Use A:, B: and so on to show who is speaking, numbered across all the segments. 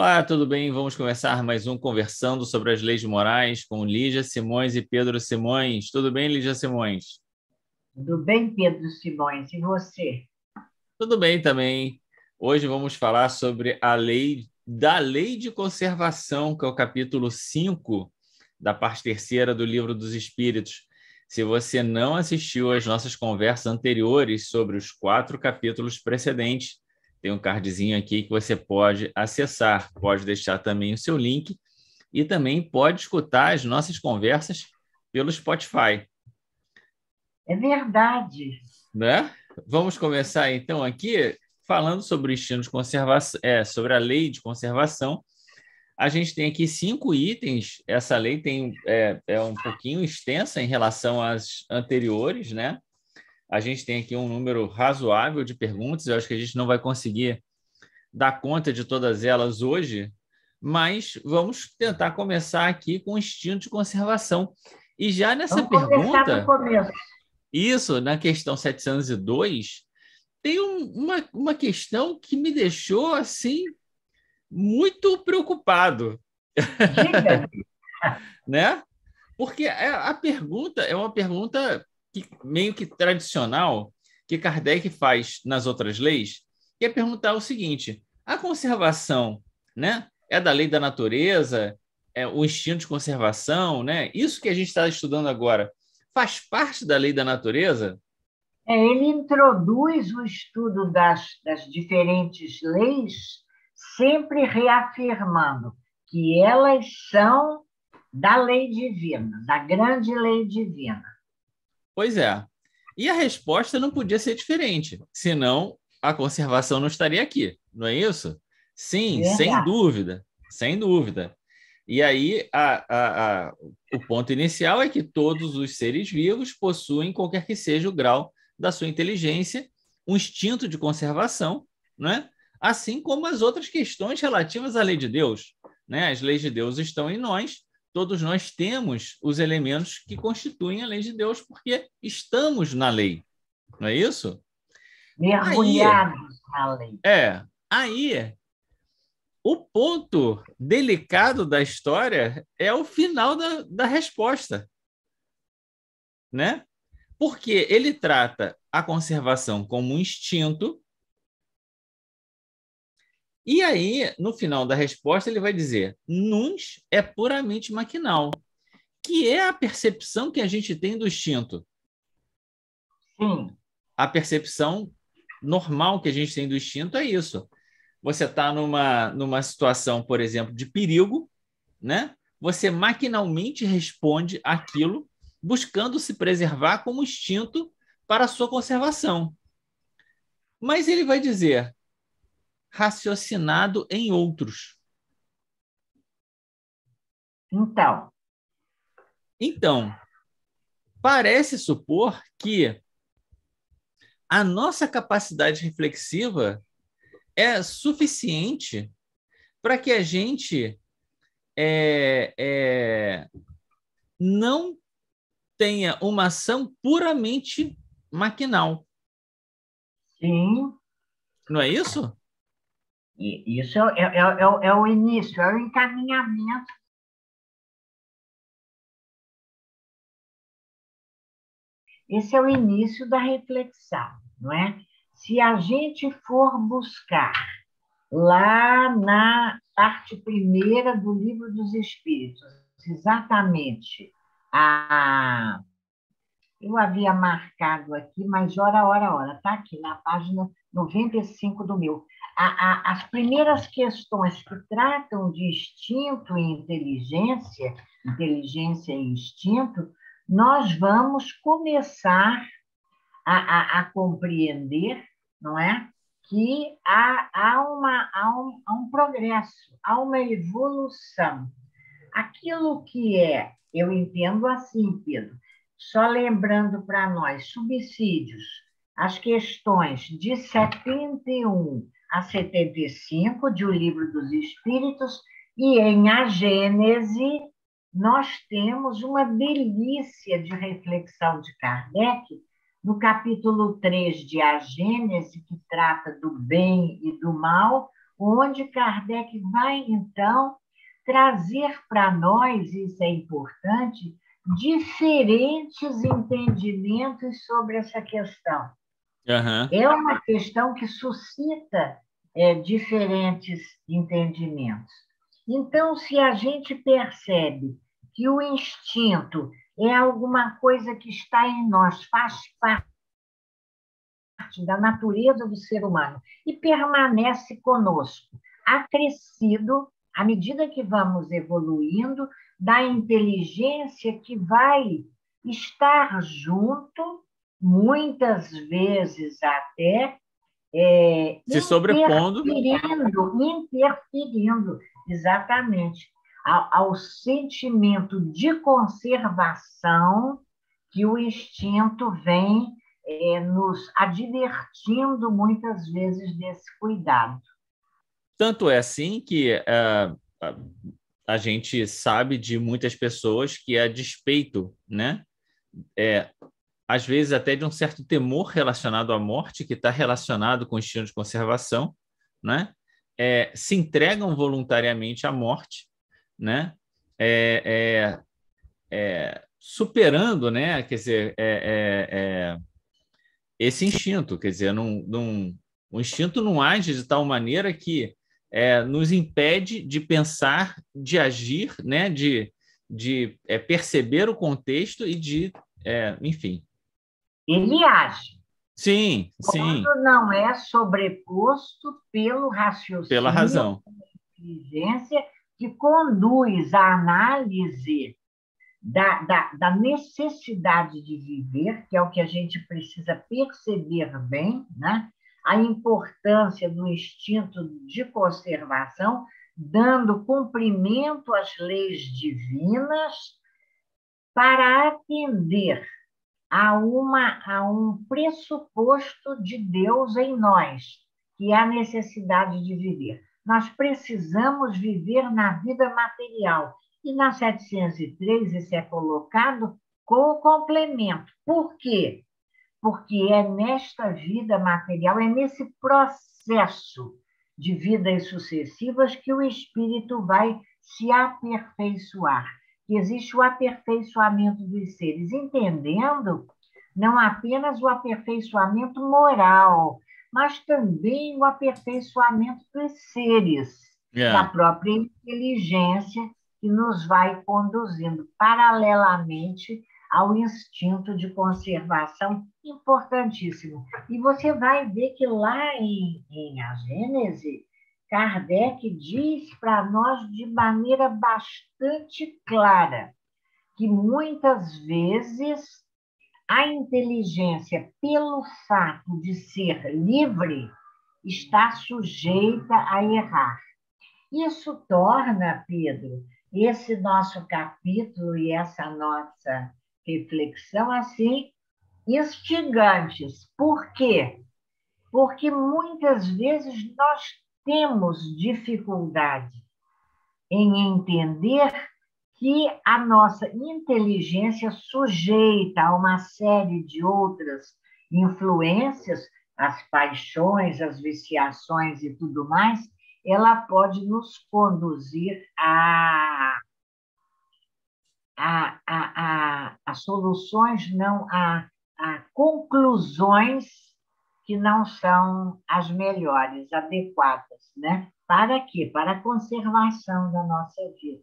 A: Olá, tudo bem? Vamos começar mais um Conversando sobre as Leis Morais com Lígia Simões e Pedro Simões. Tudo bem, Lígia Simões?
B: Tudo bem, Pedro Simões? E você?
A: Tudo bem também. Hoje vamos falar sobre a lei de conservação, que é o capítulo 5 da parte terceira do Livro dos Espíritos. Se você não assistiu às nossas conversas anteriores sobre os 4 capítulos precedentes, tem um cardzinho aqui que você pode acessar, pode deixar também o seu link e também pode escutar as nossas conversas pelo Spotify,
B: É verdade.
A: né? Vamos começar então aqui falando sobre o instinto de conservação, sobre a lei de conservação. A gente tem aqui 5 itens. Essa lei é um pouquinho extensa em relação às anteriores, né? A gente tem aqui um número razoável de perguntas. Eu acho que a gente não vai conseguir dar conta de todas elas hoje, mas vamos tentar começar aqui com o instinto de conservação. E já nessa
B: Vamos começar do
A: pergunta,
B: começo.
A: isso, na questão 702, tem uma questão que me deixou assim muito preocupado,
B: Diga.
A: né? Porque a pergunta é uma pergunta meio que tradicional que Kardec faz nas outras leis, que é perguntar o seguinte: a conservação, né, é da lei da natureza, é o instinto de conservação, né? Isso que a gente está estudando agora faz parte da lei da natureza?
B: Ele introduz o estudo das diferentes leis, sempre reafirmando que elas são da lei divina, da grande lei divina.
A: Pois é. E a resposta não podia ser diferente, senão a conservação não estaria aqui, não é isso? Sim, sem
B: Verdade.
A: dúvida, sem dúvida. E aí, o ponto inicial é que todos os seres vivos possuem, qualquer que seja o grau da sua inteligência, um instinto de conservação, né? Assim como as outras questões relativas à lei de Deus. Né? As leis de Deus estão em nós, todos nós temos os elementos que constituem a lei de Deus, porque estamos na lei, não é isso? Aí,
B: Mergulhados na lei.
A: aí o ponto delicado da história é o final da resposta, né? Porque ele trata a conservação como um instinto, e aí, no final da resposta, ele vai dizer: Nuns é puramente maquinal, que é a percepção que a gente tem do instinto.
B: Sim,
A: A percepção normal que a gente tem do instinto é isso. Você está numa situação, por exemplo, de perigo, né? Você maquinalmente responde aquilo, buscando se preservar como instinto para a sua conservação. Mas ele vai dizer raciocinado em outros.
B: então,
A: Então, parece supor que a nossa capacidade reflexiva é suficiente para que a gente é, é, não tenha uma ação puramente maquinal.
B: sim,
A: Não é isso?
B: isso é o início, é o encaminhamento. Esse é o início da reflexão, não é? Se a gente for buscar lá na parte primeira do Livro dos Espíritos, exatamente a. Eu havia marcado aqui, mas ora, está aqui na página 95 do meu. As primeiras questões que tratam de instinto e inteligência, inteligência e instinto, nós vamos começar a compreender, não é? Que há um progresso, há uma evolução. Aquilo que é, eu entendo assim, Pedro, só lembrando para nós, subsídios, as questões de 71 a 75 de O Livro dos Espíritos, e em A Gênese, nós temos uma delícia de reflexão de Kardec, no capítulo 3 de A Gênese, que trata do bem e do mal, onde Kardec vai, então, trazer para nós, isso é importante, diferentes entendimentos sobre essa questão.
A: Aham.
B: É uma questão que suscita diferentes entendimentos. Então, se a gente percebe que o instinto é alguma coisa que está em nós, faz parte da natureza do ser humano e permanece conosco, acrescido, à medida que vamos evoluindo, da inteligência que vai estar junto, muitas vezes até
A: Se sobrepondo.
B: interferindo, exatamente, ao sentimento de conservação que o instinto vem nos advertindo muitas vezes desse cuidado.
A: Tanto é assim que a gente sabe de muitas pessoas que, a despeito, né, às vezes até de um certo temor relacionado à morte, que está relacionado com o instinto de conservação, né, se entregam voluntariamente à morte, né, superando, né, quer dizer, esse instinto, quer dizer, o instinto não age de tal maneira que nos impede de pensar, de agir, né, de perceber o contexto e de, enfim.
B: Ele age.
A: Sim, sim.
B: Quando não é sobreposto pelo raciocínio,
A: pela razão,
B: pela inteligência que conduz à análise da necessidade de viver, que é o que a gente precisa perceber bem, né? A importância do instinto de conservação, dando cumprimento às leis divinas para atender a um pressuposto de Deus em nós, que é a necessidade de viver. Nós precisamos viver na vida material. E na 703 isso é colocado com o complemento. Por quê? Porque é nesta vida material, é nesse processo de vidas sucessivas que o espírito vai se aperfeiçoar, que existe o aperfeiçoamento dos seres, entendendo não apenas o aperfeiçoamento moral, mas também o aperfeiçoamento dos seres, da própria inteligência, que nos vai conduzindo paralelamente ao instinto de conservação importantíssimo. E você vai ver que lá em A Gênese, Kardec diz para nós de maneira bastante clara que muitas vezes a inteligência, pelo fato de ser livre, está sujeita a errar. Isso torna, Pedro, esse nosso capítulo e essa nossa reflexão assim instigantes. Por quê? Porque muitas vezes nós temos dificuldade em entender que a nossa inteligência, sujeita a uma série de outras influências, as paixões, as viciações e tudo mais, ela pode nos conduzir a soluções, não a conclusões que não são as melhores, adequadas, né? Para quê? Para a conservação da nossa vida.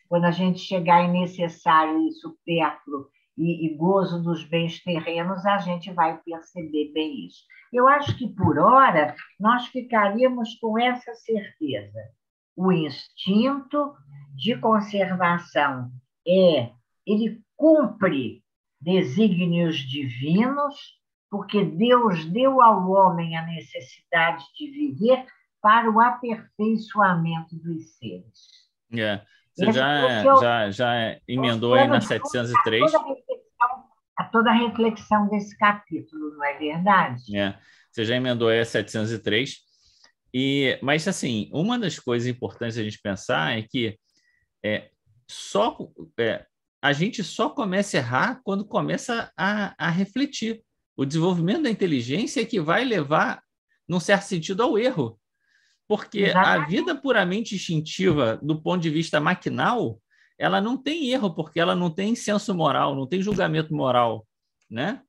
B: Quando a gente chegar em necessário e supérfluo e gozo dos bens terrenos, a gente vai perceber bem isso. Eu acho que, por hora, nós ficaríamos com essa certeza. O instinto de conservação ele cumpre desígnios divinos, porque Deus deu ao homem a necessidade de viver para o aperfeiçoamento dos seres.
A: Você já emendou aí na 703.
B: A toda a reflexão desse capítulo, não é verdade?
A: Você já emendou aí a 703. Mas, assim, uma das coisas importantes a gente pensar é que a gente só começa a errar quando começa a refletir. O desenvolvimento da inteligência é que vai levar, num certo sentido, ao erro. Porque a vida puramente instintiva, do ponto de vista maquinal, ela não tem erro, porque ela não tem senso moral, não tem julgamento moral, né?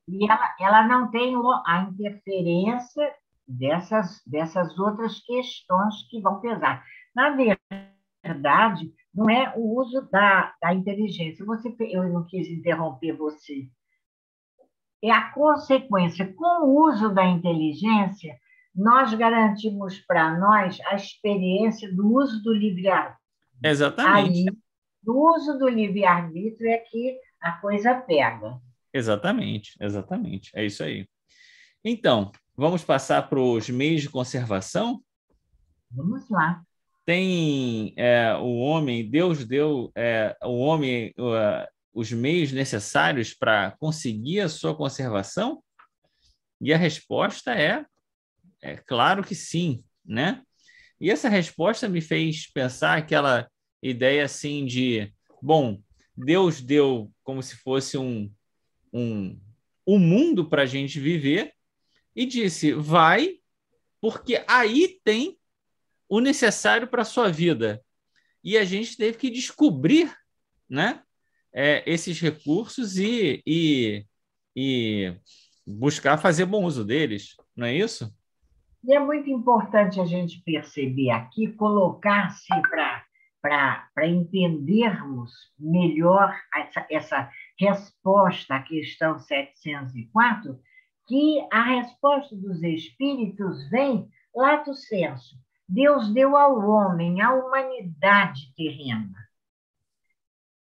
B: E ela não tem a interferência dessas outras questões que vão pesar. Na verdade, não é o uso da inteligência. Eu não quis interromper você. É a consequência. Com o uso da inteligência, nós garantimos para nós a experiência do uso do livre-arbítrio.
A: Exatamente.
B: Aí, no uso do livre-arbítrio é que a coisa pega.
A: Exatamente, exatamente. É isso aí. Então, vamos passar para os meios de conservação?
B: Vamos lá.
A: Tem o homem, Deus deu o homem os meios necessários para conseguir a sua conservação? E a resposta é claro que sim, né? E essa resposta me fez pensar aquela ideia assim de, bom, Deus deu como se fosse um mundo para a gente viver e disse, vai, porque aí tem o necessário para a sua vida. E a gente teve que descobrir, né, esses recursos e buscar fazer bom uso deles, não é isso?
B: E é muito importante a gente perceber aqui, colocar-se para entendermos melhor essa resposta à questão 704, que a resposta dos espíritos vem lato sensu. Deus deu ao homem, à humanidade terrena,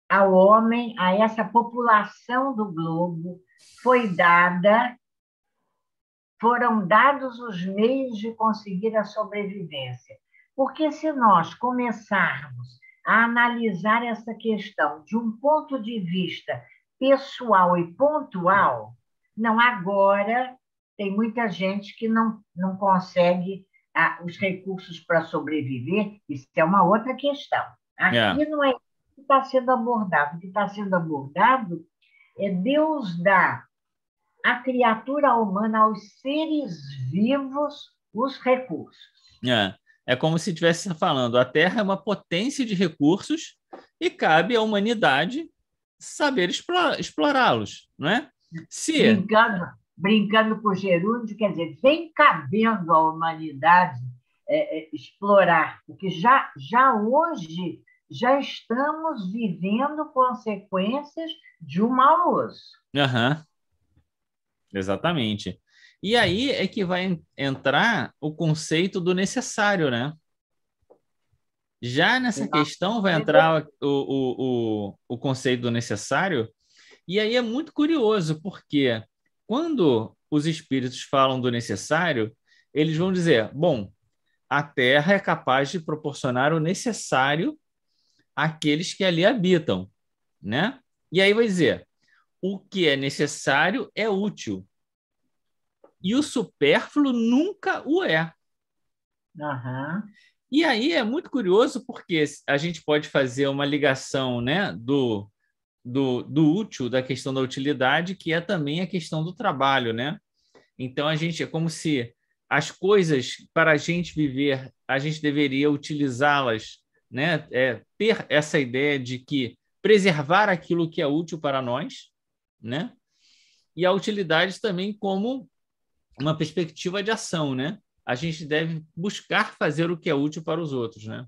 B: ao homem, a essa população do globo, foram dados os meios de conseguir a sobrevivência. Porque se nós começarmos a analisar essa questão de um ponto de vista pessoal e pontual, não agora tem muita gente que não consegue os recursos para sobreviver, isso é uma outra questão. Aqui não é isso que está sendo abordado. O que está sendo abordado é Deus dar à criatura humana, aos seres vivos, os recursos.
A: É como se estivesse falando, a Terra é uma potência de recursos e cabe à humanidade saber explorá-los, não é?
B: Brincando com o gerúndio, quer dizer, vem cabendo à humanidade explorar, porque já hoje já estamos vivendo consequências de um mau uso.
A: Exatamente. E aí é que vai entrar o conceito do necessário, né? Já nessa questão vai entrar o conceito do necessário, e aí é muito curioso, porque quando os espíritos falam do necessário, eles vão dizer, bom, a Terra é capaz de proporcionar o necessário àqueles que ali habitam, né? E aí vai dizer, o que é necessário é útil. E o supérfluo nunca o é. E aí é muito curioso porque a gente pode fazer uma ligação, né, do útil, da questão da utilidade, que é também a questão do trabalho, né? Então, é como se as coisas, para a gente viver, a gente deveria utilizá-las, né? Ter essa ideia de que preservar aquilo que é útil para nós, né? E a utilidade também como uma perspectiva de ação, né? A gente deve buscar fazer o que é útil para os outros, né?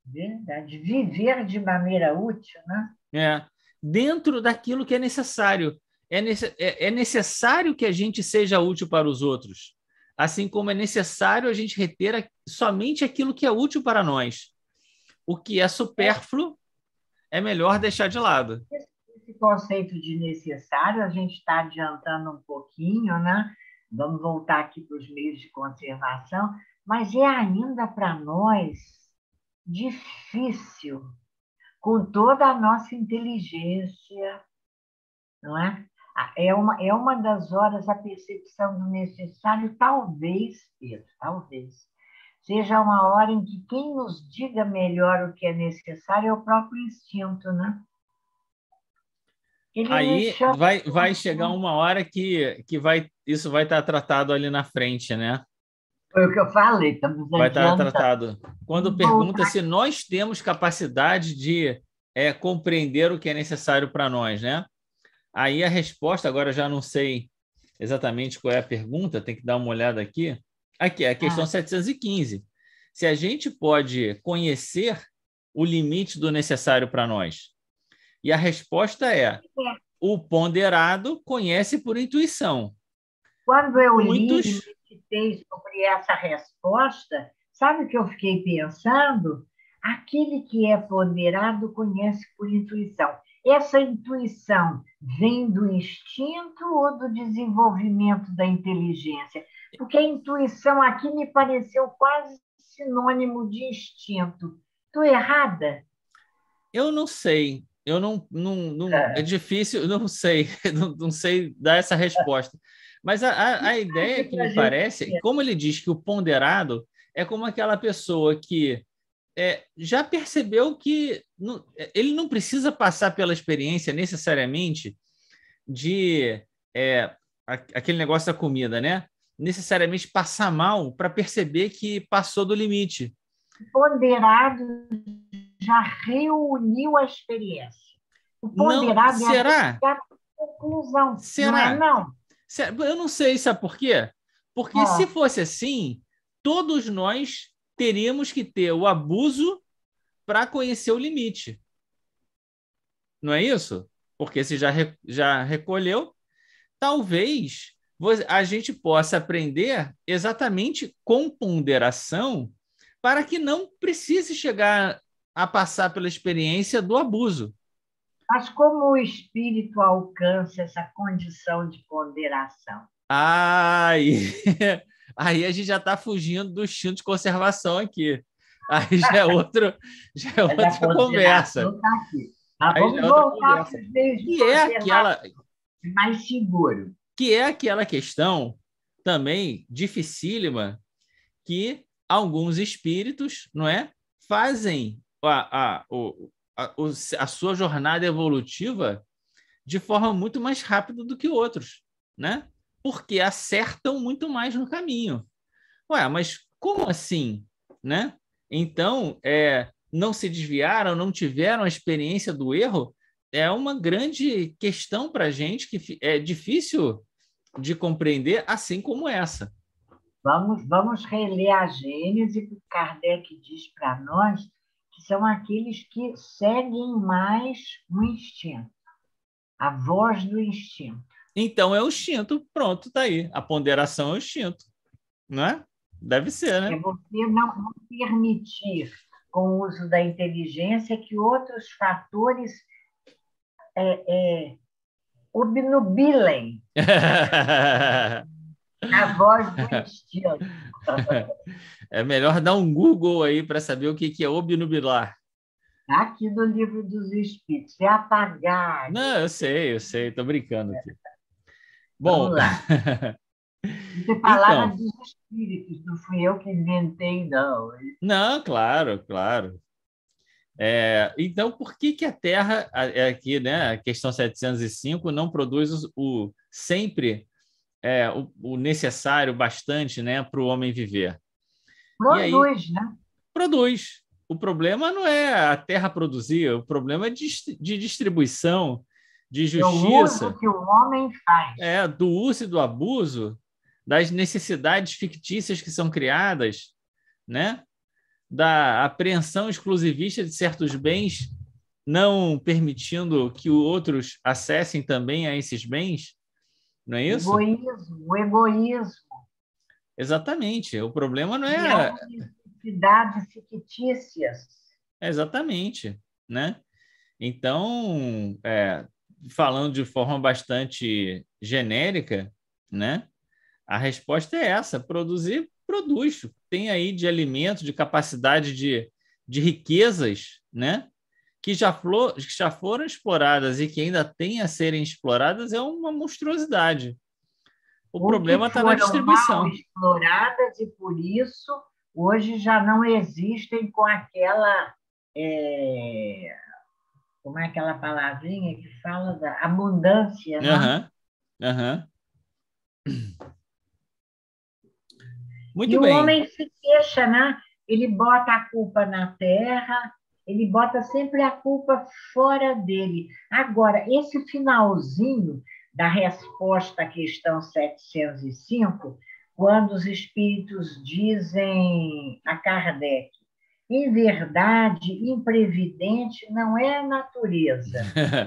B: Verdade. Viver de maneira útil, né?
A: Dentro daquilo que é necessário. É necessário que a gente seja útil para os outros, assim como é necessário a gente reter somente aquilo que é útil para nós. O que é supérfluo é melhor deixar de lado.
B: Esse conceito de necessário, a gente está adiantando um pouquinho, né? Vamos voltar aqui para os meios de conservação, mas é ainda para nós difícil, com toda a nossa inteligência, não é? É uma das horas a percepção do necessário, talvez, Pedro, talvez, seja uma hora em que quem nos diga melhor o que é necessário é o próprio instinto, né?
A: Aí vai chegar uma hora que isso vai estar tratado ali na frente, né?
B: Foi o que eu falei, estamos
A: Vai estar
B: adiantando.
A: tratado. Quando pergunta se nós temos capacidade de compreender o que é necessário para nós, né? Aí a resposta, agora já não sei exatamente qual é a pergunta, tem que dar uma olhada aqui. Aqui, é a questão 715. Se a gente pode conhecer o limite do necessário para nós. E a resposta é: o ponderado conhece por intuição.
B: Quando eu li e
A: Muitos.
B: meditei sobre essa resposta, sabe o que eu fiquei pensando? Aquele que é ponderado conhece por intuição. Essa intuição vem do instinto ou do desenvolvimento da inteligência? Porque a intuição aqui me pareceu quase sinônimo de instinto. Estou errada?
A: Eu não sei. Eu é difícil, eu não sei, não sei dar essa resposta. Mas a ideia que me parece, como ele diz que o ponderado é como aquela pessoa que já percebeu que ele não precisa passar pela experiência necessariamente de aquele negócio da comida, né? Necessariamente passar mal para perceber que passou do limite.
B: Ponderado já reuniu a experiência. O ponderado
A: não, será?
B: É a conclusão,
A: Será?
B: não é não?
A: Eu não sei, sabe por quê? Porque se fosse assim, todos nós teríamos que ter o abuso para conhecer o limite. Não é isso? Porque se já recolheu, talvez a gente possa aprender exatamente com ponderação para que não precise chegar a passar pela experiência do abuso.
B: Mas como o espírito alcança essa condição de ponderação?
A: Aí, aí a gente já está fugindo do instinto de conservação aqui. Aí já é outra conversa.
B: Tá aqui. Mas
A: Aí já
B: vamos
A: é outra
B: voltar
A: conversa.
B: para os meios de
A: Que é aquela,
B: mais seguro.
A: que é aquela questão também dificílima que alguns espíritos, não é, fazem a sua jornada evolutiva de forma muito mais rápida do que outros, né? Porque acertam muito mais no caminho. Ué, mas como assim, né? Então, não se desviaram, não tiveram a experiência do erro, é uma grande questão para a gente que é difícil de compreender, assim como essa.
B: Vamos reler a Gênese, que Kardec diz para nós que são aqueles que seguem mais o instinto, a voz do instinto.
A: Então é o instinto, pronto, tá aí. A ponderação é o instinto, não é? Deve ser,
B: É
A: né?
B: você não permitir, com o uso da inteligência, que outros fatores obnubilem a voz do instinto.
A: É melhor dar um Google aí para saber o que é obnubilar.
B: Aqui no Livro dos Espíritos, é apagar.
A: Não, eu sei, estou brincando aqui.
B: Vamos
A: Bom,
B: lá. Você falava
A: então,
B: dos espíritos, não fui eu que inventei, não.
A: não, claro, claro. Então, por que a Terra, aqui, né, a questão 705, não produz sempre o necessário bastante, né, para o homem viver? E aí,
B: Produz, né?
A: produz. O problema não é a Terra produzir, o problema é de distribuição, de
B: É o uso
A: justiça,
B: que o homem faz.
A: do uso e do abuso, das necessidades fictícias que são criadas, né? Da apreensão exclusivista de certos bens, não permitindo que outros acessem também a esses bens, não é isso?
B: O egoísmo
A: Exatamente. O problema não
B: e as
A: é
B: necessidades fictícias.
A: exatamente, né? Então, falando de forma bastante genérica, né? A resposta é essa: produzir, produz. Tem aí de alimento, de capacidade de riquezas, né? Que já foram exploradas e que ainda têm a serem exploradas, é uma monstruosidade. O
B: Ou que
A: problema está na
B: foram mal
A: distribuição.
B: exploradas e, por isso, hoje já não existem com aquela. Como é aquela palavrinha que fala da abundância, não é?
A: Aham, aham. Muito
B: E o
A: bem.
B: homem se queixa, né? Ele bota a culpa na terra, ele bota sempre a culpa fora dele. Agora, esse finalzinho da resposta à questão 705, quando os espíritos dizem a Kardec, em verdade, imprevidente não é a natureza,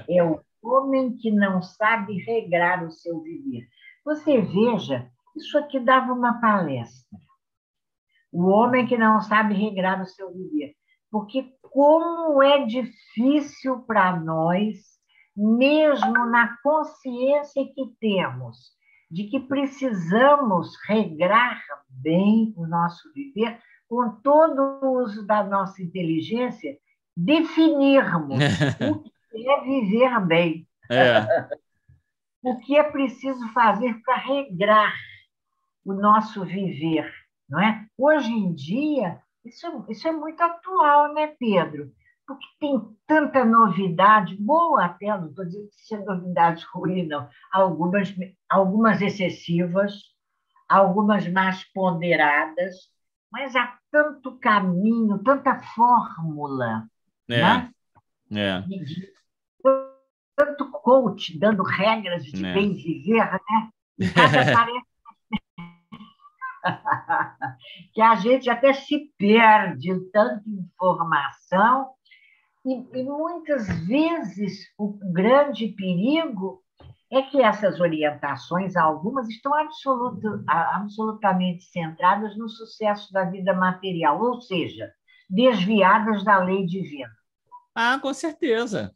B: é o homem que não sabe regrar o seu viver. Você veja, isso aqui dava uma palestra. O homem que não sabe regrar o seu viver. Porque como é difícil para nós, mesmo na consciência que temos, de que precisamos regrar bem o nosso viver, com todo o uso da nossa inteligência, definirmos o que é viver bem,
A: É,
B: o que é preciso fazer para regrar o nosso viver, não é? Hoje em dia, isso é muito atual, né, Pedro? Porque tem tanta novidade, boa até, não estou dizendo que seja novidade ruim, não. Algumas excessivas, algumas mais ponderadas, mas há tanto caminho, tanta fórmula,
A: é,
B: né?
A: é,
B: Tanto coach dando regras de
A: é.
B: bem viver, né? E cada tarefa que a gente até se perde em tanta informação, e muitas vezes o grande perigo é que essas orientações, algumas, estão absolutamente centradas no sucesso da vida material, ou seja, desviadas da lei divina.
A: Ah, com certeza,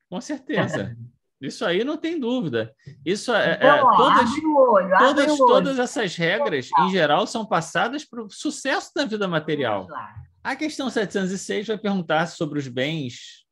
A: com certeza. Isso aí não tem dúvida. Isso
B: Então, ó, abre o olho.
A: todas essas regras, em geral, são passadas para o sucesso da vida
B: Vamos
A: material.
B: lá.
A: A questão 706 vai perguntar sobre os bens,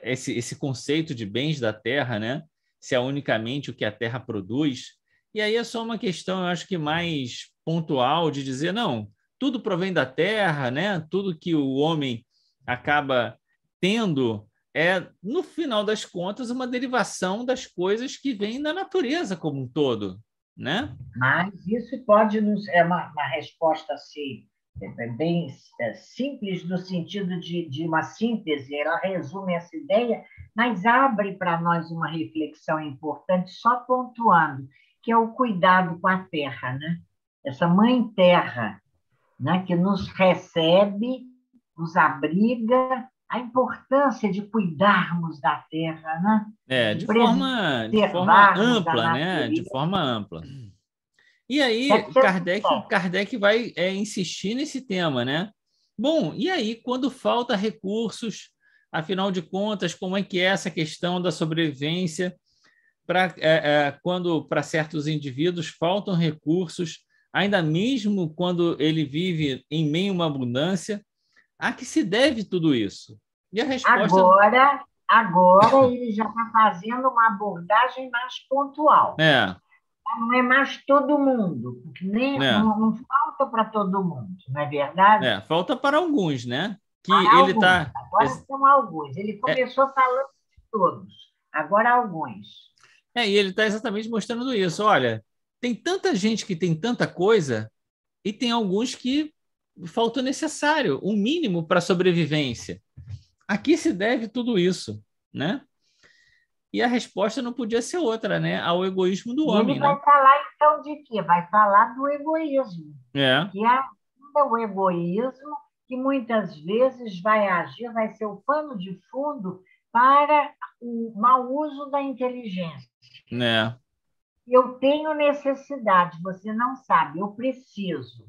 A: esse conceito de bens da terra, né? Se é unicamente o que a terra produz. E aí é só uma questão, eu acho que mais pontual, de dizer, não, tudo provém da terra, né? Tudo que o homem acaba tendo é, no final das contas, uma derivação das coisas que vêm da natureza como um todo, né?
B: Mas isso pode nos. É uma resposta assim, bem simples, no sentido de uma síntese, ela resume essa ideia, mas abre para nós uma reflexão importante, só pontuando, que é o cuidado com a terra, né? Essa mãe terra, né? Que nos recebe, nos abriga, a importância de cuidarmos da terra, né? De
A: De forma
B: preservarmos a
A: ampla, né? De
B: natureza.
A: forma ampla. E aí,
B: 707.
A: Kardec vai insistir nesse tema, né? Bom, e aí, quando falta recursos, afinal de contas, como é que é essa questão da sobrevivência quando para certos indivíduos faltam recursos, ainda mesmo quando ele vive em meio a uma abundância, a que se deve tudo isso? E a resposta
B: Agora ele já está fazendo uma abordagem mais pontual.
A: é,
B: Não é mais todo mundo, porque nem,
A: né?
B: não falta para todo mundo, não é verdade?
A: Falta para alguns, né? Que
B: Para
A: ele
B: alguns,
A: está
B: agora são alguns. Ele começou falando de todos, agora alguns.
A: e ele está exatamente mostrando isso. Olha, tem tanta gente que tem tanta coisa e tem alguns que falta necessário, um mínimo para a sobrevivência. A que se deve tudo isso, né? E a resposta não podia ser outra, né? Ao egoísmo do
B: E ele
A: homem, né?
B: vai falar, então, de quê? Vai falar do egoísmo,
A: É,
B: que é ainda o egoísmo que muitas vezes vai agir, vai ser o pano de fundo para o mau uso da inteligência.
A: né?
B: Eu tenho necessidade, você não sabe, eu preciso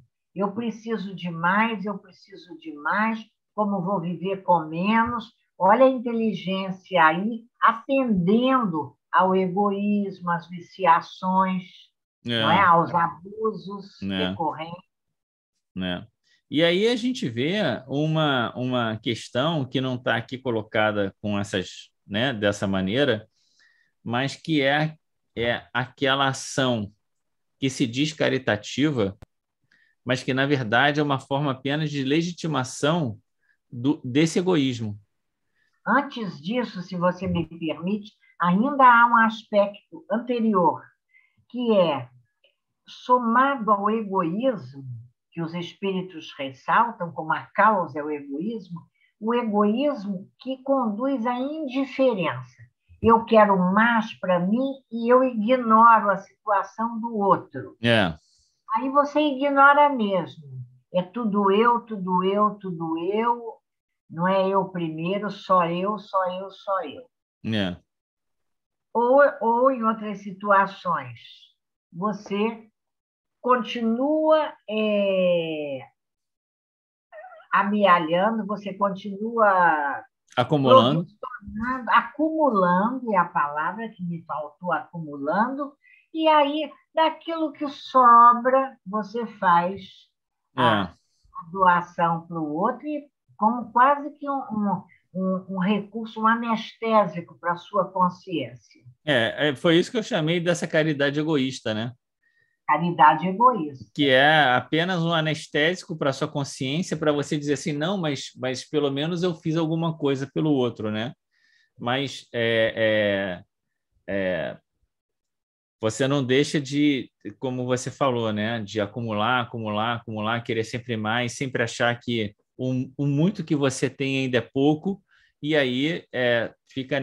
B: de mais, como vou viver com menos? Olha a inteligência aí atendendo ao egoísmo, às viciações, não é?
A: É,
B: Aos abusos
A: né?
B: decorrentes.
A: Né? E aí a gente vê uma questão que não está aqui colocada com essas, né, dessa maneira, mas que é aquela ação que se diz caritativa, mas que, na verdade, é uma forma apenas de legitimação desse egoísmo.
B: Antes disso, se você me permite, ainda há um aspecto anterior, que é somado ao egoísmo, que os espíritos ressaltam como a causa é o egoísmo que conduz à indiferença. Eu quero mais para mim e eu ignoro a situação do outro. Aí você ignora mesmo. É tudo eu, tudo eu, tudo eu. Não é eu primeiro, só eu, só eu, só eu. Ou em outras situações, você continua amealhando, você continua
A: acumulando,
B: é a palavra que me faltou, acumulando, e aí, daquilo que sobra, você faz a doação para o outro, e como quase que um recurso, um anestésico para a sua consciência.
A: Foi isso que eu chamei dessa caridade egoísta, né?
B: Caridade egoísta.
A: Que é apenas um anestésico para a sua consciência, para você dizer assim, não, mas pelo menos eu fiz alguma coisa pelo outro, né? Mas você não deixa de, como você falou, né? De acumular, querer sempre mais, sempre achar que o muito que você tem ainda é pouco, e aí fica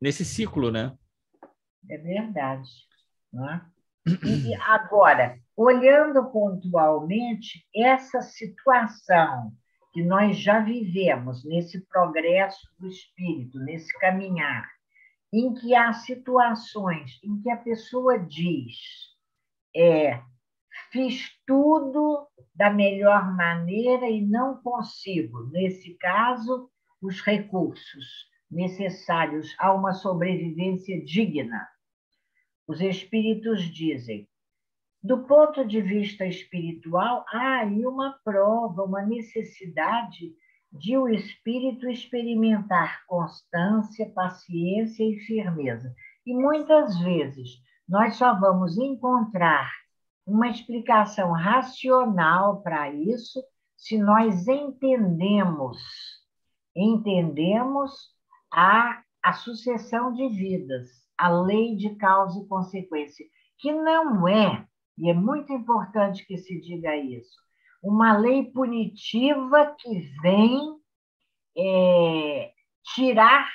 A: nesse ciclo, né?
B: É verdade. Não é? E agora, olhando pontualmente, essa situação que nós já vivemos nesse progresso do espírito, nesse caminhar, em que há situações em que a pessoa diz fiz tudo da melhor maneira e não consigo, nesse caso, os recursos necessários a uma sobrevivência digna. Os espíritos dizem, do ponto de vista espiritual, há aí uma prova, uma necessidade de o espírito experimentar constância, paciência e firmeza. E muitas vezes nós só vamos encontrar uma explicação racional para isso se nós entendemos a sucessão de vidas, a lei de causa e consequência, que não é, e é muito importante que se diga isso, uma lei punitiva que vem tirar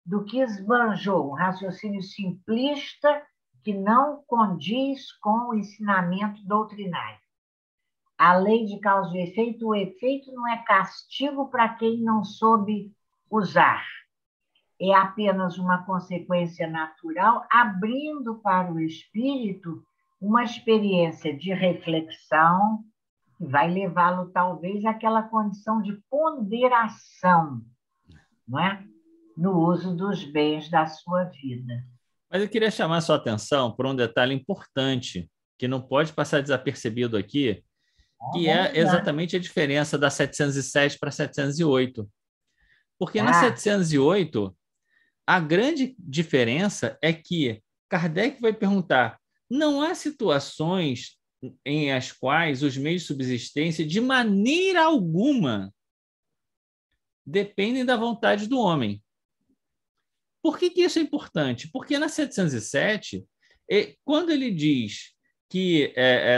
B: do que esbanjou, um raciocínio simplista que não condiz com o ensinamento doutrinário. A lei de causa e efeito, o efeito não é castigo para quem não soube usar. É apenas uma consequência natural, abrindo para o espírito uma experiência de reflexão, que vai levá-lo, talvez, àquela condição de ponderação, não é? No uso dos bens da sua vida.
A: Mas eu queria chamar a sua atenção para um detalhe importante, que não pode passar desapercebido aqui, que é exatamente a diferença da 707 para 708. Porque na 708, a grande diferença é que Kardec vai perguntar, não há situações em as quais os meios de subsistência, de maneira alguma, dependem da vontade do homem. Por que isso é importante? Porque na 707, quando ele diz que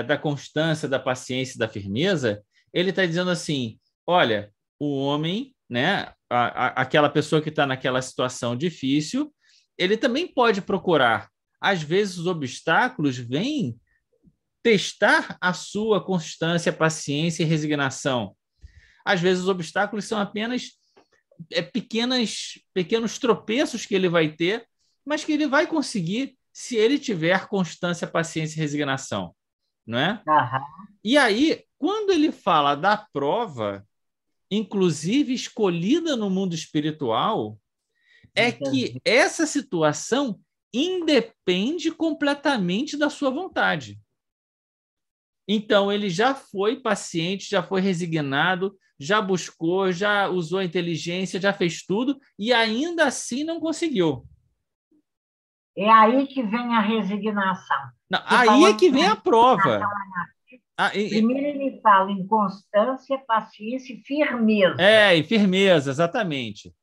A: da constância, da paciência e da firmeza, ele está dizendo assim, olha, o homem, né, aquela pessoa que está naquela situação difícil, ele também pode procurar. Às vezes os obstáculos vêm testar a sua constância, paciência e resignação. Às vezes os obstáculos são apenas pequenos tropeços que ele vai ter, mas que ele vai conseguir se ele tiver constância, paciência e resignação, não é? E aí, quando ele fala da prova, inclusive escolhida no mundo espiritual, é que essa situação independe completamente da sua vontade. Então, ele já foi paciente, já foi resignado, já buscou, já usou a inteligência, já fez tudo e ainda assim não conseguiu.
B: É aí que vem a resignação.
A: Não, aí é que vem a prova.
B: Primeiro ele fala em constância, paciência e firmeza.
A: E firmeza, exatamente.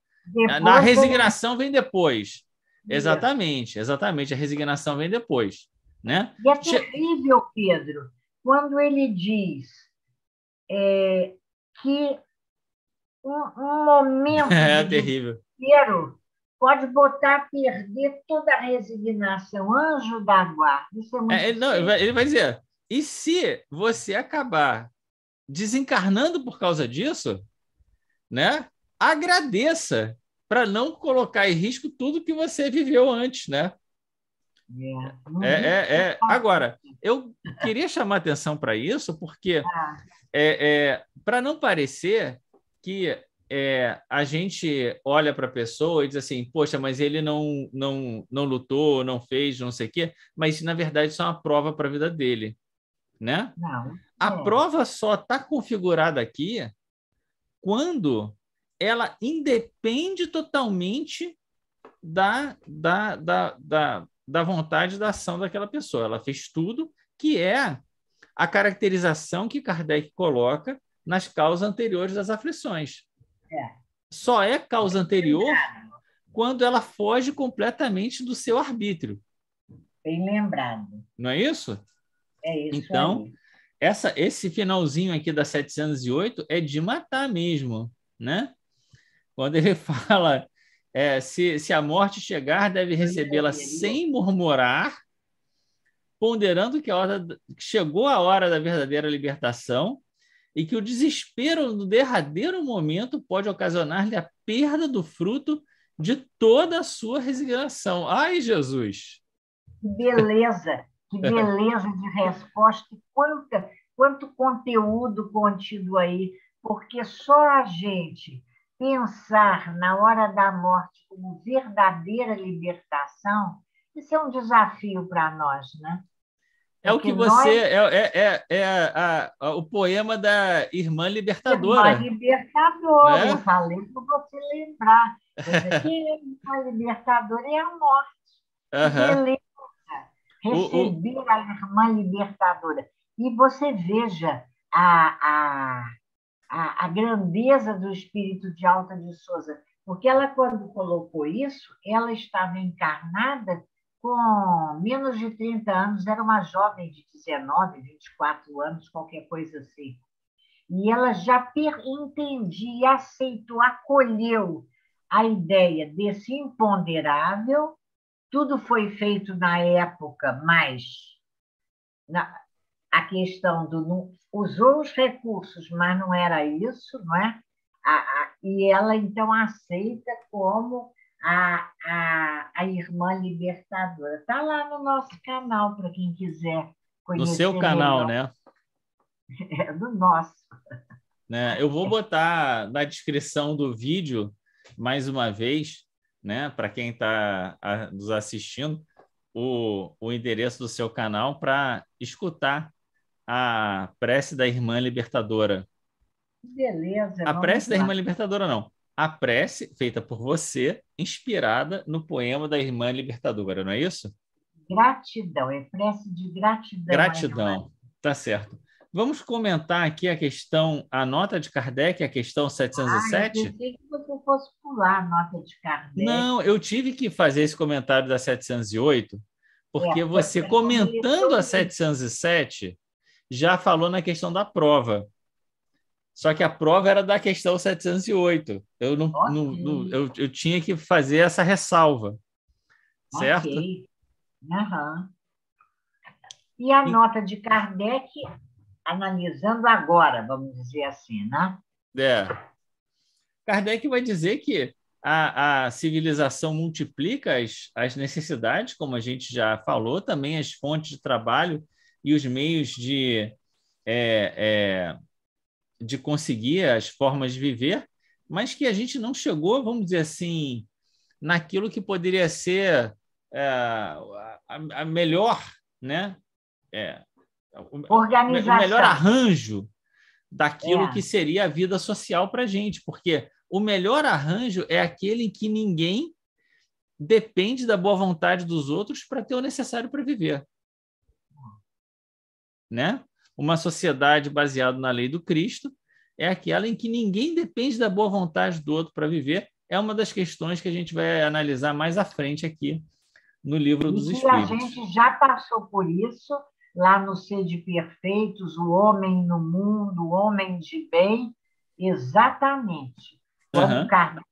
A: Na resignação vem depois. Exatamente. A resignação vem depois. né?
B: E é terrível, Pedro, quando ele diz que um momento
A: É
B: de
A: terrível.
B: desespero pode botar a perder toda a resignação. Anjo da guarda. Isso é muito
A: Não,
B: sério.
A: ele vai dizer, e se você acabar desencarnando por causa disso, né? Agradeça para não colocar em risco tudo que você viveu antes, né? Agora, eu queria chamar atenção para isso, porque para não parecer que a gente olha para a pessoa e diz assim, poxa, mas ele não lutou, não fez, não sei o quê, mas na verdade isso é uma prova para a vida dele, né?
B: Não.
A: A prova só está configurada aqui quando ela independe totalmente da vontade da ação daquela pessoa. Ela fez tudo, que é a caracterização que Kardec coloca nas causas anteriores das aflições. Só é causa anterior quando ela foge completamente do seu arbítrio.
B: Bem lembrado.
A: Não é isso?
B: É isso.
A: Então, esse finalzinho aqui da 708 é de matar mesmo, né? Quando ele fala, se a morte chegar, deve recebê-la sem murmurar, ponderando que chegou a hora da verdadeira libertação e que o desespero no derradeiro momento pode ocasionar-lhe a perda do fruto de toda a sua resignação. Ai, Jesus!
B: Que beleza! Que beleza de resposta! Quanto conteúdo contido aí! Porque só a gente pensar na hora da morte como verdadeira libertação, isso é um desafio para nós, né?
A: É o que você... o poema da Irmã Libertadora.
B: Irmã Libertadora,
A: né?
B: Eu falei para você lembrar. Essa aqui é a Irmã Libertadora e a morte. Beleza. Receber a Irmã Libertadora. E você veja a grandeza do espírito de Alta de Souza, porque ela, quando colocou isso, ela estava encarnada com menos de 30 anos, era uma jovem de 19, 24 anos, qualquer coisa assim. E ela já entendia, aceitou, acolheu a ideia desse imponderável. Tudo foi feito na época, mas a questão usou os recursos, mas não era isso, não é? E ela, então, aceita como a Irmã Libertadora. Está lá no nosso canal, para quem quiser conhecer.
A: No seu canal,
B: melhor.
A: né?
B: Do nosso.
A: Né? Eu vou botar na descrição do vídeo, mais uma vez, né, para quem está nos assistindo, o endereço do seu canal para escutar a prece da Irmã Libertadora.
B: Beleza.
A: A prece da Irmã Libertadora, não. A prece feita por você, inspirada no poema da Irmã Libertadora, não é isso?
B: Gratidão, é prece de gratidão.
A: Gratidão, tá certo. Vamos comentar aqui a nota de Kardec, a questão 707?
B: Eu pensei que você fosse pular a nota de Kardec.
A: Não, eu tive que fazer esse comentário da 708, porque você, comentando a 707, já falou na questão da prova. Só que a prova era da questão 708. Eu tinha que fazer essa ressalva. Certo?
B: Ok. Uhum. E a nota de Kardec, analisando agora, vamos dizer assim, né?
A: Kardec vai dizer que a civilização multiplica as necessidades, como a gente já falou, também as fontes de trabalho e os meios de conseguir as formas de viver, mas que a gente não chegou, vamos dizer assim, naquilo que poderia ser a melhor, né?
B: Organização.
A: O melhor arranjo daquilo que seria a vida social para a gente, porque o melhor arranjo é aquele em que ninguém depende da boa vontade dos outros para ter o necessário para viver. Né? Uma sociedade baseada na lei do Cristo é aquela em que ninguém depende da boa vontade do outro para viver. É uma das questões que a gente vai analisar mais à frente aqui no Livro dos
B: E a
A: Espíritos.
B: gente já passou por isso lá no Sede Perfeitos, o homem no mundo, o homem de bem, exatamente. Quando
A: Aham.
B: Kardec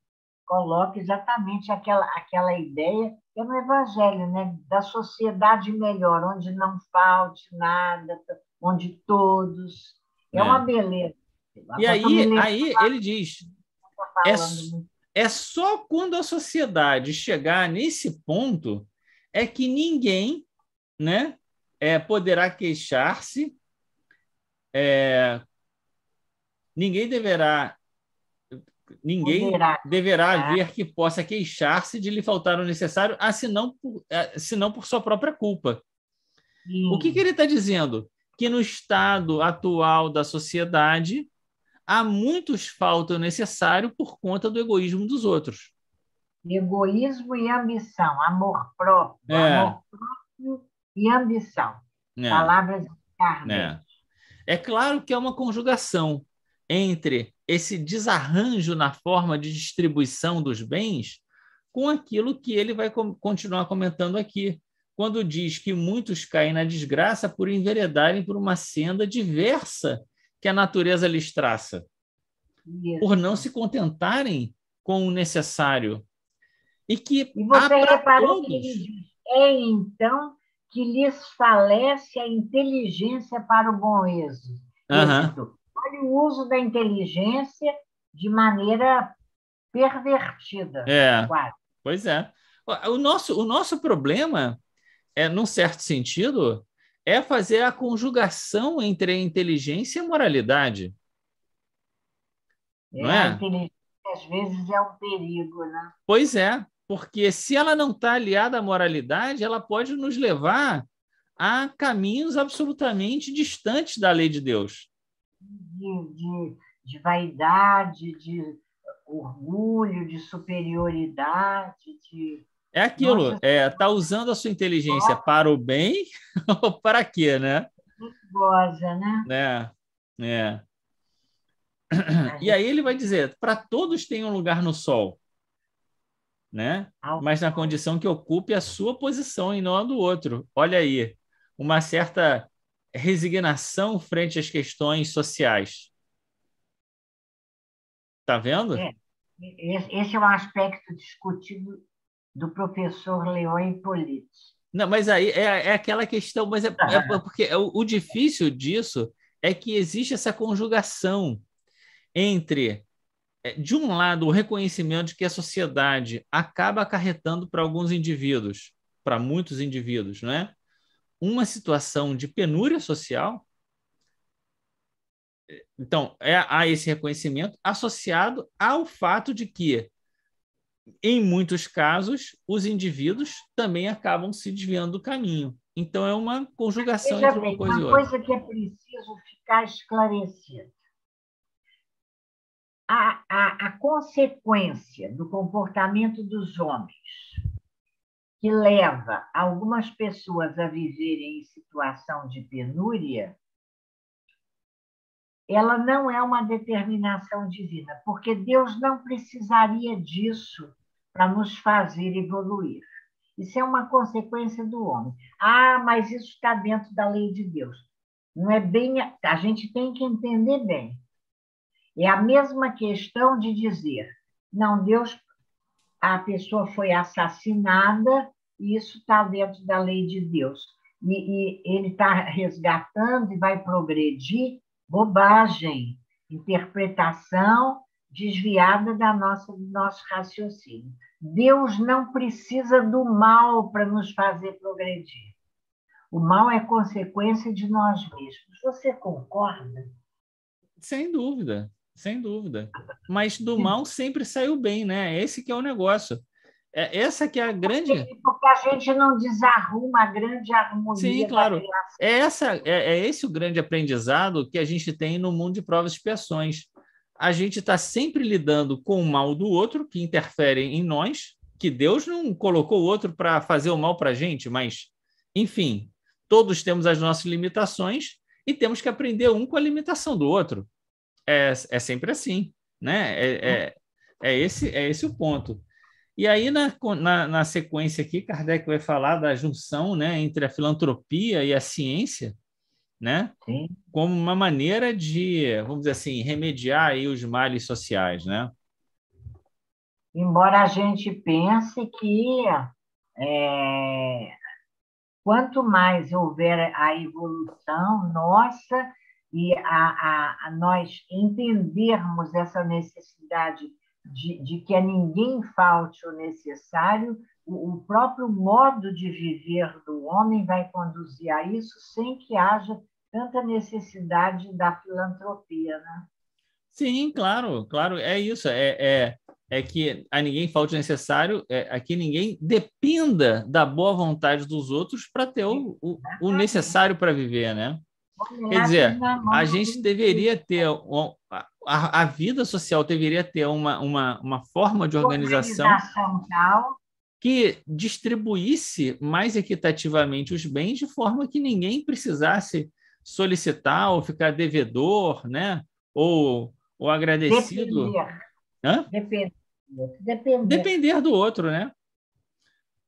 B: coloca exatamente aquela ideia, que é no Evangelho, né? Da sociedade melhor, onde não falte nada, onde todos. É uma
A: É.
B: beleza.
A: E
B: Agora estou me
A: aí ele diz, é,
B: falando muito.
A: é só quando a sociedade chegar nesse ponto é que ninguém, né, poderá queixar-se, ninguém deverá, ninguém
B: Poderá.
A: deverá haver que possa queixar-se de lhe faltar o necessário, senão por sua própria culpa. O que
B: Sim.
A: ele está dizendo? Que no estado atual da sociedade há muitos falta o necessário por conta do egoísmo dos outros.
B: Egoísmo e ambição, amor próprio,
A: É,
B: amor próprio e ambição.
A: né,
B: Palavras de Kardec.
A: né. É claro que é uma conjugação entre esse desarranjo na forma de distribuição dos bens com aquilo que ele vai continuar comentando aqui, quando diz que muitos caem na desgraça por enveredarem por uma senda diversa que a natureza lhes traça, por não
B: Isso.
A: se contentarem com o necessário. E que
B: E
A: há
B: você
A: para
B: reparou que ele
A: todos.
B: diz, é então que lhes falece a inteligência para o bom
A: Aham,
B: êxito. Olha o uso da inteligência de maneira pervertida,
A: é,
B: quase.
A: pois é. O nosso problema, num certo sentido, é fazer a conjugação entre a inteligência e a moralidade, não
B: A
A: é?
B: inteligência, às vezes, é um perigo, né?
A: Pois é, porque se ela não está aliada à moralidade, ela pode nos levar a caminhos absolutamente distantes da lei de Deus.
B: De vaidade, de orgulho, de superioridade, de.
A: É aquilo,
B: Nossa,
A: tá usando a sua inteligência para o bem ou para quê, né?
B: goza, né?
A: Né? É.
B: A
A: E
B: gente,
A: aí ele vai dizer, para todos tem um lugar no sol, né? Mas na condição que ocupe a sua posição e não a do outro. Olha aí, uma certa resignação frente às questões sociais. Tá vendo?
B: é, esse é um aspecto discutido do professor Leon Hippolyte.
A: Não, mas aí é aquela questão, mas é porque o difícil disso é que existe essa conjugação entre, de um lado, o reconhecimento de que a sociedade acaba acarretando para alguns indivíduos, para muitos indivíduos, né? Uma situação de penúria social. Então, há esse reconhecimento associado ao fato de que, em muitos casos, os indivíduos também acabam se desviando do caminho. Então, é uma conjugação
B: Veja
A: entre uma
B: bem,
A: coisa e
B: uma
A: outra.
B: coisa que é preciso ficar esclarecida. A consequência do comportamento dos homens que leva algumas pessoas a viverem em situação de penúria, ela não é uma determinação divina, porque Deus não precisaria disso para nos fazer evoluir. Isso é uma consequência do homem. Ah, mas isso está dentro da lei de Deus. Não é bem. A gente tem que entender bem. É a mesma questão de dizer, não, Deus, a pessoa foi assassinada e isso está dentro da lei de Deus. E ele está resgatando e vai progredir. Bobagem, interpretação desviada do nosso raciocínio. Deus não precisa do mal para nos fazer progredir. O mal é consequência de nós mesmos. Você concorda?
A: Sem dúvida, sem dúvida. Mas do mal sempre saiu bem, né? Esse que é o negócio. Essa que é a grande...
B: Porque a gente não desarruma a grande
A: Sim,
B: harmonia da
A: claro.
B: criação.
A: Esse o grande aprendizado que a gente tem no mundo de provas e expiações. A gente está sempre lidando com o mal do outro, que interfere em nós, que Deus não colocou o outro para fazer o mal para a gente, mas, enfim, todos temos as nossas limitações e temos que aprender um com a limitação do outro. É sempre assim, né? É esse o ponto. E aí, na sequência aqui, Kardec vai falar da junção, né, entre a filantropia e a ciência, né,
B: Sim.
A: como uma maneira de, vamos dizer assim, remediar aí os males sociais, né?
B: Embora a gente pense que é, quanto mais houver a evolução nossa e a nós entendermos essa necessidade de que a ninguém falte o necessário, o próprio modo de viver do homem vai conduzir a isso sem que haja tanta necessidade da filantropia, né?
A: Sim, claro, claro, é isso. É que a ninguém falte o necessário, é que ninguém dependa da boa vontade dos outros para ter o necessário para viver, né? Quer
B: Ameaças
A: dizer,
B: na
A: a
B: mão do
A: gente deveria ter, a vida social deveria ter uma forma de organização
B: organização tal.
A: que distribuísse mais equitativamente os bens de forma que ninguém precisasse solicitar ou ficar devedor, né? Ou agradecido.
B: Depender,
A: Hã?
B: depender, depender.
A: Depender do outro, né?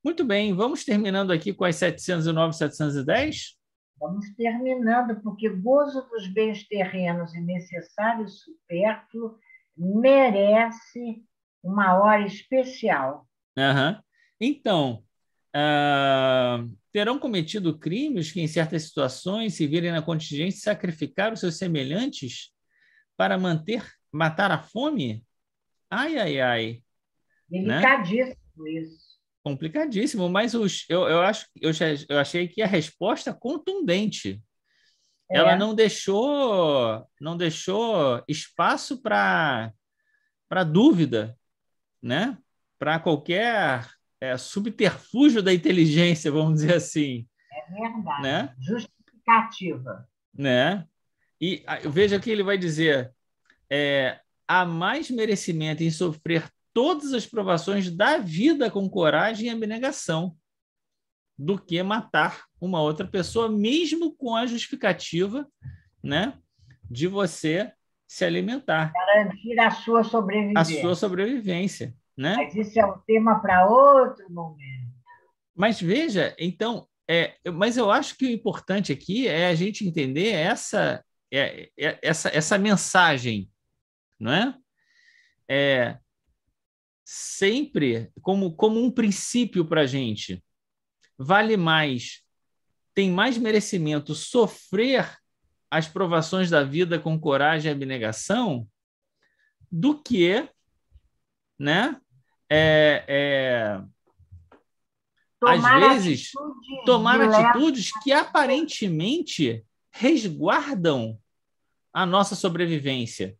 A: Muito bem, vamos terminando aqui com as 709 e 710?
B: Vamos terminando, porque gozo dos bens terrenos e necessário supérfluo merece uma hora especial.
A: Aham. Então, terão cometido crimes que, em certas situações, se virem na contingência, sacrificar os seus semelhantes para matar a fome? Ai, ai, ai, né?
B: Delicadíssimo isso.
A: Complicadíssimo, mas eu achei que a resposta contundente. Ela
B: É,
A: não deixou espaço para dúvida, né? Para qualquer subterfúgio da inteligência, vamos dizer assim,
B: é verdade.
A: né?
B: Justificativa.
A: Né? E veja que ele vai dizer: há mais merecimento em sofrer todas as provações da vida com coragem e abnegação do que matar uma outra pessoa, mesmo com a justificativa, né, de você se alimentar,
B: Garantir a sua
A: a sua
B: sobrevivência.
A: sobrevivência, né?
B: Mas isso é um tema para outro momento.
A: Mas veja, então, mas eu acho que o importante aqui é a gente entender essa mensagem, não é? Sempre como um princípio para a gente. Vale mais, tem mais merecimento sofrer as provações da vida com coragem e abnegação do que, né, às
B: Tomar
A: vezes,
B: atitude
A: tomar
B: de leve.
A: atitudes que aparentemente resguardam a nossa sobrevivência.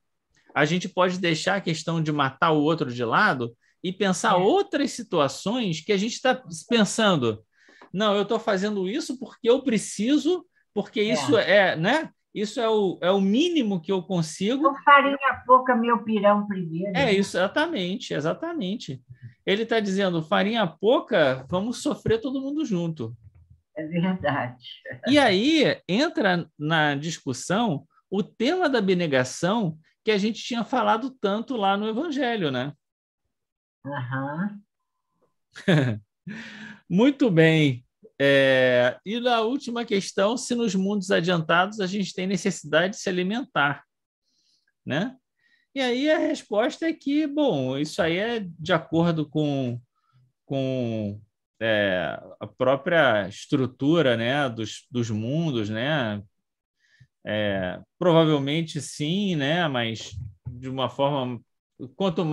A: A gente pode deixar a questão de matar o outro de lado e pensar outras situações que a gente está pensando. Não, eu estou fazendo isso porque eu preciso, porque isso né? Isso é o mínimo que eu consigo.
B: Não farinha pouca, meu pirão primeiro.
A: É isso, exatamente, exatamente. Ele está dizendo, farinha pouca, vamos sofrer todo mundo junto.
B: É verdade.
A: E aí entra na discussão o tema da abnegação que a gente tinha falado tanto lá no Evangelho, né?
B: Uhum.
A: Muito bem. E na última questão, se nos mundos adiantados a gente tem necessidade de se alimentar, né? E aí a resposta é que, bom, isso aí é de acordo com a própria estrutura, né, dos mundos, né? Provavelmente sim, né? Mas de uma forma, quanto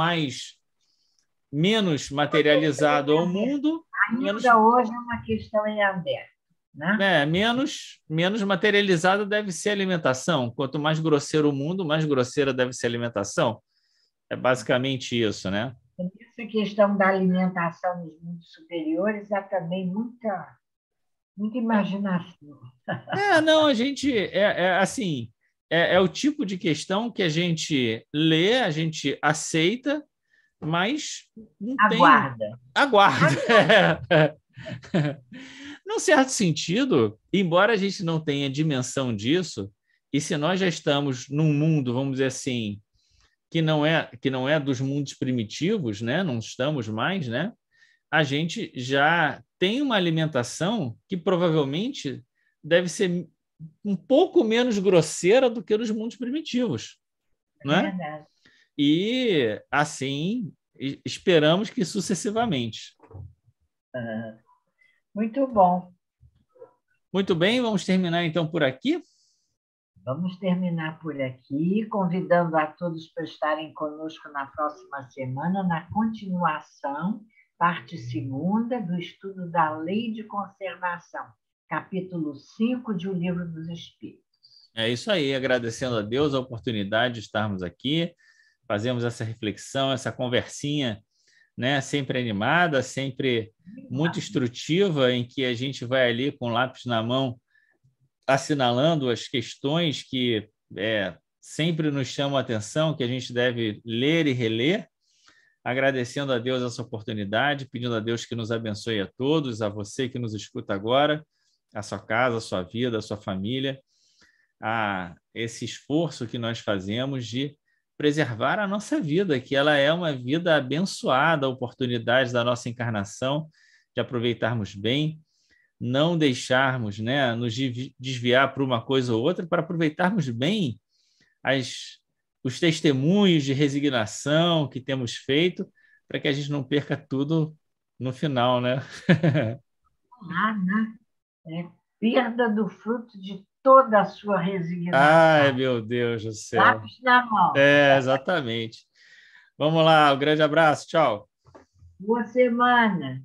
A: menos materializado é o mundo, menos,
B: Ainda hoje é uma questão em aberto, né?
A: menos materializada deve ser a alimentação. Quanto mais grosseiro o mundo, mais grosseira deve ser a alimentação. É basicamente isso, né?
B: Essa questão da alimentação nos mundos superiores há também muita imaginação.
A: Não, a gente assim, é o tipo de questão que a gente lê, a gente aceita, mas não
B: Aguarda.
A: Aguarda. Num certo sentido, embora a gente não tenha dimensão disso, e se nós já estamos num mundo, vamos dizer assim, que não é dos mundos primitivos, né? Não estamos mais, né? A gente já tem uma alimentação que provavelmente deve ser um pouco menos grosseira do que nos mundos primitivos, né?
B: Verdade.
A: E assim esperamos que sucessivamente.
B: Muito bom.
A: Muito bem, vamos terminar então por aqui.
B: Vamos terminar por aqui, convidando a todos para estarem conosco na próxima semana, na continuação, parte segunda, do estudo da Lei de Conservação, capítulo 5 de O Livro dos Espíritos.
A: É isso aí, agradecendo a Deus a oportunidade de estarmos aqui, fazemos essa reflexão, essa conversinha, né, sempre animada, sempre muito instrutiva, em que a gente vai ali com o lápis na mão, assinalando as questões que sempre nos chamam a atenção, que a gente deve ler e reler, agradecendo a Deus essa oportunidade, pedindo a Deus que nos abençoe a todos, a você que nos escuta agora, a sua casa, a sua vida, a sua família, a esse esforço que nós fazemos de preservar a nossa vida, que ela é uma vida abençoada, a oportunidade da nossa encarnação, de aproveitarmos bem, não deixarmos, né, nos desviar para uma coisa ou outra, para aproveitarmos bem os testemunhos de resignação que temos feito, para que a gente não perca tudo no final, né?
B: Perda do fruto de toda a sua resignação.
A: Ai, meu Deus do céu.
B: Lápis na mão.
A: Exatamente. Vamos lá, um grande abraço, tchau.
B: Boa semana.